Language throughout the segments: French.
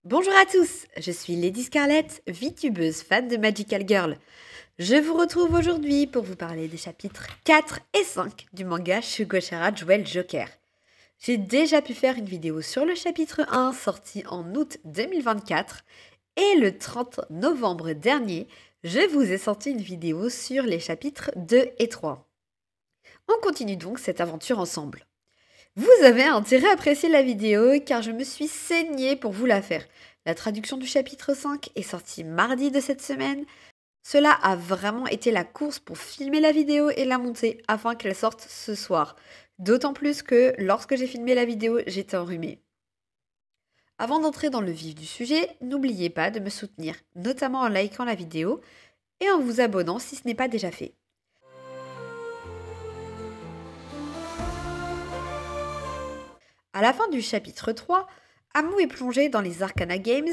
Bonjour à tous, je suis Lady Scarlett, VTubeuse fan de Magical Girl. Je vous retrouve aujourd'hui pour vous parler des chapitres 4 et 5 du manga Shugo-chara Jewel Joker. J'ai déjà pu faire une vidéo sur le chapitre 1 sorti en août 2024 et le 30 novembre dernier, je vous ai sorti une vidéo sur les chapitres 2 et 3. On continue donc cette aventure ensemble. Vous avez intérêt à apprécier la vidéo car je me suis saignée pour vous la faire. La traduction du chapitre 5 est sortie mardi de cette semaine. Cela a vraiment été la course pour filmer la vidéo et la monter afin qu'elle sorte ce soir. D'autant plus que lorsque j'ai filmé la vidéo, j'étais enrhumée. Avant d'entrer dans le vif du sujet, n'oubliez pas de me soutenir, notamment en likant la vidéo et en vous abonnant si ce n'est pas déjà fait. À la fin du chapitre 3, Amu est plongé dans les Arcana Games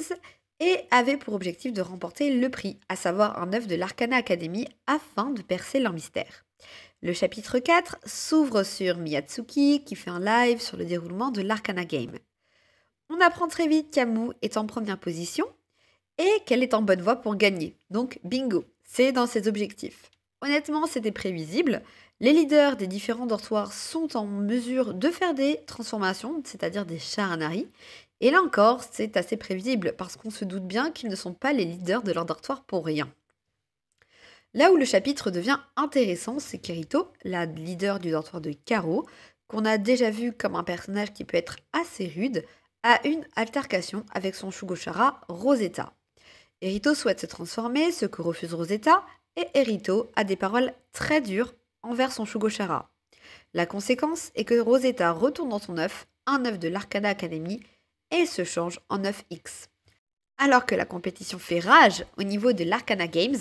et avait pour objectif de remporter le prix, à savoir un œuf de l'Arcana Academy afin de percer leur mystère. Le chapitre 4 s'ouvre sur Miyatsuki qui fait un live sur le déroulement de l'Arcana Game. On apprend très vite qu'Amu est en première position et qu'elle est en bonne voie pour gagner. Donc bingo, c'est dans ses objectifs. Honnêtement, c'était prévisible. Les leaders des différents dortoirs sont en mesure de faire des transformations, c'est-à-dire des Sharanari. Et là encore, c'est assez prévisible parce qu'on se doute bien qu'ils ne sont pas les leaders de leur dortoir pour rien. Là où le chapitre devient intéressant, c'est qu'Erito, la leader du dortoir de Karo, qu'on a déjà vu comme un personnage qui peut être assez rude, a une altercation avec son Shugo-chara Rosetta. Erito souhaite se transformer, ce que refuse Rosetta, et Erito a des paroles très dures envers son Shugo-chara. La conséquence est que Rosetta retourne dans son œuf, un œuf de l'Arcana Academy, et se change en œuf X. Alors que la compétition fait rage au niveau de l'Arcana Games,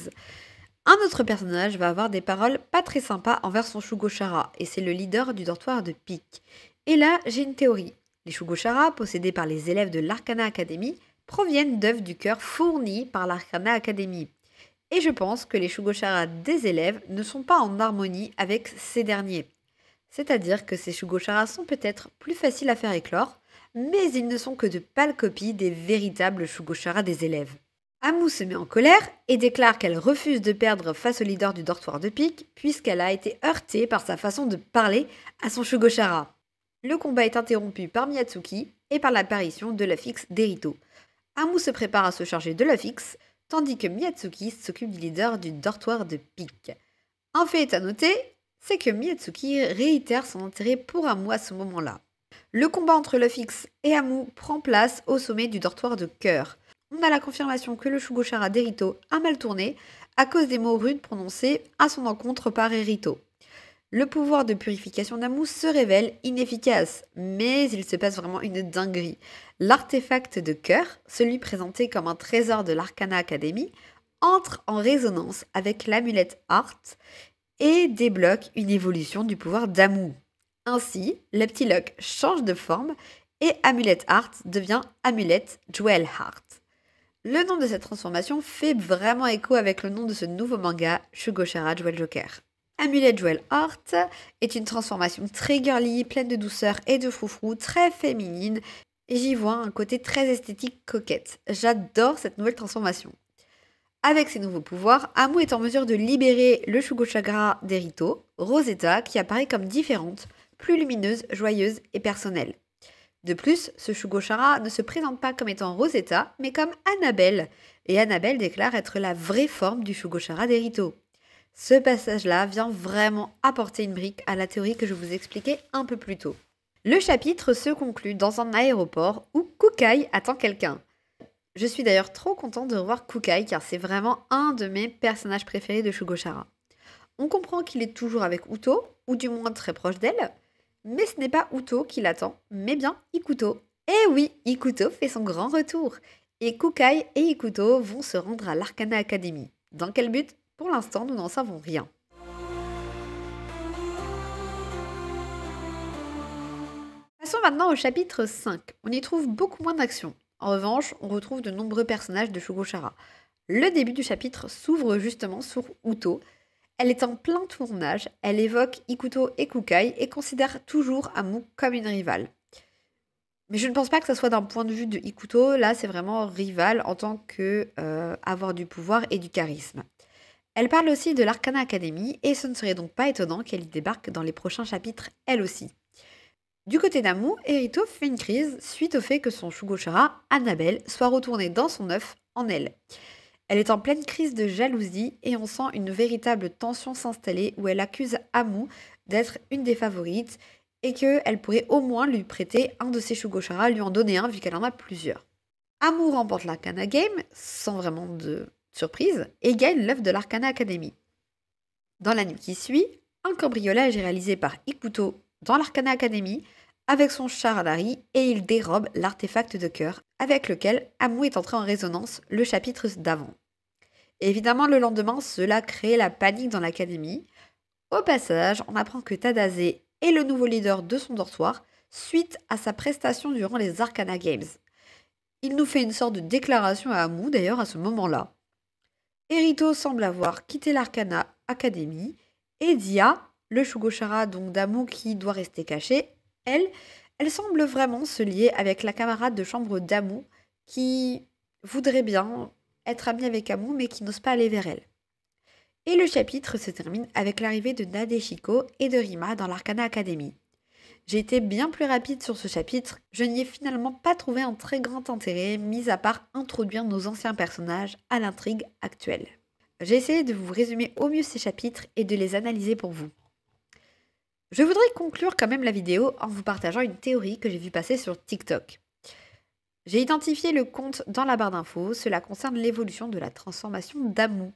un autre personnage va avoir des paroles pas très sympas envers son Shugo-chara, et c'est le leader du dortoir de Pique. Et là, j'ai une théorie. Les Shugo-chara, possédés par les élèves de l'Arcana Academy, proviennent d'œufs du cœur fournis par l'Arcana Academy. Et je pense que les Shugo-chara des élèves ne sont pas en harmonie avec ces derniers. C'est-à-dire que ces Shugo-chara sont peut-être plus faciles à faire éclore, mais ils ne sont que de pâles copies des véritables Shugo-chara des élèves. Amu se met en colère et déclare qu'elle refuse de perdre face au leader du dortoir de Pique, puisqu'elle a été heurtée par sa façon de parler à son Shugo-chara. Le combat est interrompu par Miyatsuki et par l'apparition de l'œuf X d'Erito. Amu se prépare à se charger de l'œuf X, tandis que Miyatsuki s'occupe du leader du dortoir de Pique. Un fait à noter, c'est que Miyatsuki réitère son intérêt pour Amu à ce moment-là. Le combat entre l'œuf X et Amu prend place au sommet du dortoir de Cœur. On a la confirmation que le Shugo-chara d'Erito a mal tourné à cause des mots rudes prononcés à son encontre par Erito. Le pouvoir de purification d'Amu se révèle inefficace, mais il se passe vraiment une dinguerie. L'artefact de cœur, celui présenté comme un trésor de l'Arcana Academy, entre en résonance avec l'amulette Heart et débloque une évolution du pouvoir d'Amu. Ainsi, le petit Lock change de forme et Amulette Heart devient Amulette Jewel Heart. Le nom de cette transformation fait vraiment écho avec le nom de ce nouveau manga, Shugo-chara Jewel Joker. Amulette Jewel Heart est une transformation très girly, pleine de douceur et de froufrou, très féminine, et j'y vois un côté très esthétique coquette. J'adore cette nouvelle transformation. Avec ses nouveaux pouvoirs, Amu est en mesure de libérer le Shugo-chara d'Erito, Rosetta, qui apparaît comme différente, plus lumineuse, joyeuse et personnelle. De plus, ce Shugo-chara ne se présente pas comme étant Rosetta, mais comme Annabelle, et Annabelle déclare être la vraie forme du Shugo-chara d'Erito. Ce passage-là vient vraiment apporter une brique à la théorie que je vous expliquais un peu plus tôt. Le chapitre se conclut dans un aéroport où Kukai attend quelqu'un. Je suis d'ailleurs trop contente de revoir Kukai car c'est vraiment un de mes personnages préférés de Shugo-chara. On comprend qu'il est toujours avec Uto, ou du moins très proche d'elle, mais ce n'est pas Uto qui l'attend, mais bien Ikuto. Et oui, Ikuto fait son grand retour. Et Kukai et Ikuto vont se rendre à l'Arcana Academy. Dans quel but? Pour l'instant, nous n'en savons rien. Passons maintenant au chapitre 5. On y trouve beaucoup moins d'action. En revanche, on retrouve de nombreux personnages de Shugo-chara. Le début du chapitre s'ouvre justement sur Uto. Elle est en plein tournage, elle évoque Ikuto et Kukai et considère toujours Amu comme une rivale. Mais je ne pense pas que ça soit d'un point de vue de Ikuto, là c'est vraiment rival en tant que avoir du pouvoir et du charisme. Elle parle aussi de l'Arcana Academy et ce ne serait donc pas étonnant qu'elle y débarque dans les prochains chapitres elle aussi. Du côté d'Amu, Erito fait une crise suite au fait que son Shugochara, Annabelle, soit retourné dans son œuf en elle. Elle est en pleine crise de jalousie et on sent une véritable tension s'installer où elle accuse Amu d'être une des favorites et qu'elle pourrait au moins lui prêter un de ses Shugochara, lui en donner un vu qu'elle en a plusieurs. Amu remporte l'Arcana Game sans vraiment de surprise et gagne l'œuf de l'Arcana Academy. Dans la nuit qui suit, un cambriolage est réalisé par Ikuto dans l'Arcana Academy avec son Charadari et il dérobe l'artefact de cœur avec lequel Amu est entré en résonance le chapitre d'avant. Évidemment, le lendemain, cela crée la panique dans l'académie. Au passage, on apprend que Tadase est le nouveau leader de son dortoir suite à sa prestation durant les Arcana Games. Il nous fait une sorte de déclaration à Amu d'ailleurs à ce moment-là. Erito semble avoir quitté l'Arcana Academy et Dia, le Shugochara donc d'Amu qui doit rester caché, elle semble vraiment se lier avec la camarade de chambre d'Amu qui voudrait bien être amie avec Amu mais qui n'ose pas aller vers elle. Et le chapitre se termine avec l'arrivée de Nadeshiko et de Rima dans l'Arcana Academy. J'ai été bien plus rapide sur ce chapitre, je n'y ai finalement pas trouvé un très grand intérêt, mis à part introduire nos anciens personnages à l'intrigue actuelle. J'ai essayé de vous résumer au mieux ces chapitres et de les analyser pour vous. Je voudrais conclure quand même la vidéo en vous partageant une théorie que j'ai vue passer sur TikTok. J'ai identifié le compte dans la barre d'infos, cela concerne l'évolution de la transformation d'Amu.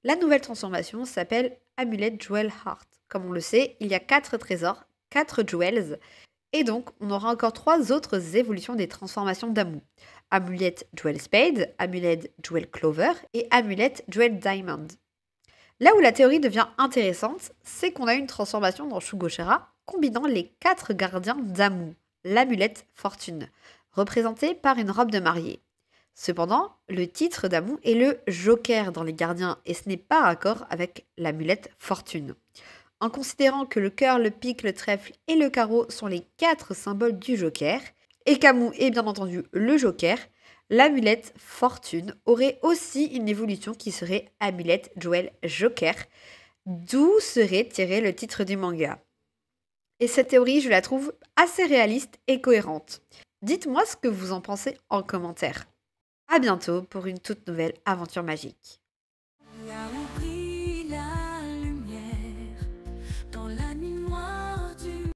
La nouvelle transformation s'appelle Amulet Jewel Heart. Comme on le sait, il y a 4 trésors, 4 jewels, et donc on aura encore 3 autres évolutions des transformations d'Amu. Amulet Jewel Spade, Amulet Jewel Clover et Amulet Jewel Diamond. Là où la théorie devient intéressante, c'est qu'on a une transformation dans Shugochara combinant les 4 gardiens d'Amu, l'amulette fortune, représentée par une robe de mariée. Cependant, le titre d'Amu est le Joker dans les gardiens et ce n'est pas raccord avec l'amulette fortune. En considérant que le cœur, le pic, le trèfle et le carreau sont les 4 symboles du Joker, et qu'Amu est bien entendu le Joker, l'amulette fortune aurait aussi une évolution qui serait Amulette Jewel Joker, d'où serait tiré le titre du manga. Et cette théorie, je la trouve assez réaliste et cohérente. Dites-moi ce que vous en pensez en commentaire. À bientôt pour une toute nouvelle aventure magique.